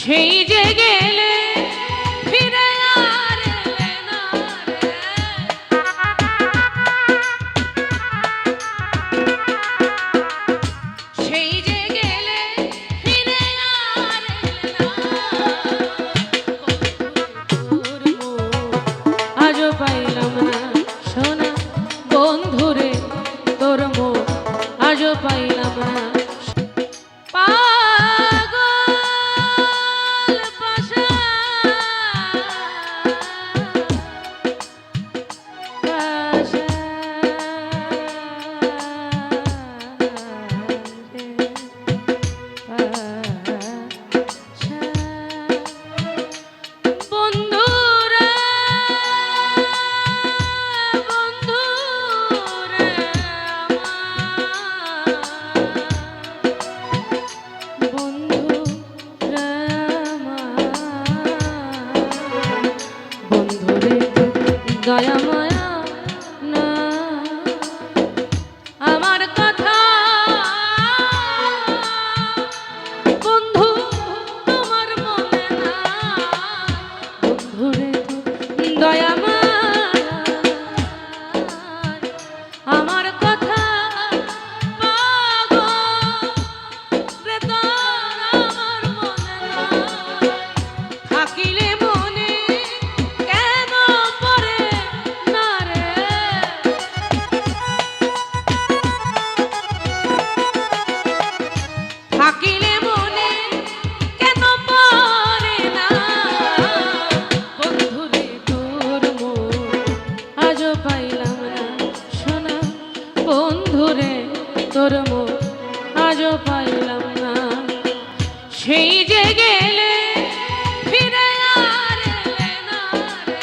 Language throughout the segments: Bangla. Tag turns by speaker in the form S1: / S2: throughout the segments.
S1: সেই যে গেলে ফিরে আর এলে না রে। সেই যে গেলে ফিরে আর এলে না। তোর মুখ আজও পাইলাম না সোনা বন্ধুরে, তোর মুখ আজও পাইলাম না। দয়া মায়া না আমার কথা বন্ধু তোমার মনে না। বন্ধুরে দয়া মায়া আমার কথা পাগল রে তোর আমার মনে না। থাকিলে থাকিলে মনে কেন পড়ে না। বন্ধুরে তোর মুখ আজও পাইলাম না সোনা বন্ধুরে, তোর মুখ আজও পাইলাম না। সেই যে গেলে ফিরে আর এলে না রে।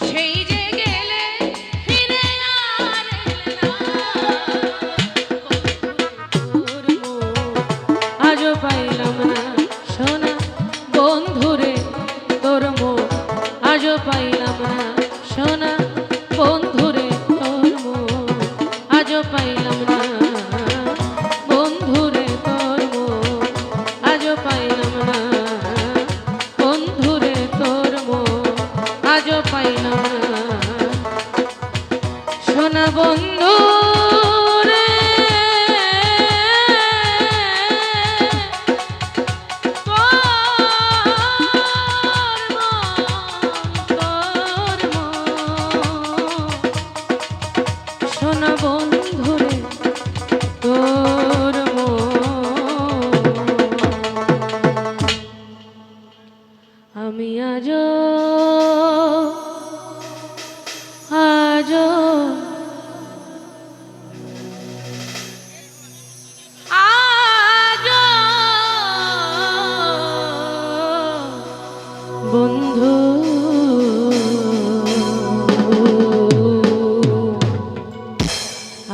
S1: সেই যে গেলে আজও পাইলাম না সোনা বন্ধুরে, তোর মুখ আজও পাইলাম না সোনা বন্ধুরে, তোর মুখ আজও পাইলাম না। বন্ধুরে তোর মুখ আজও পাইলাম না। বন্ধুরে তোর মুখ আজও পাইলাম না সোনা বন্ধু। সোনা বন্ধুরে তোর আমি আজও আজও আজও বন্ধু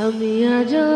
S1: আমি আজও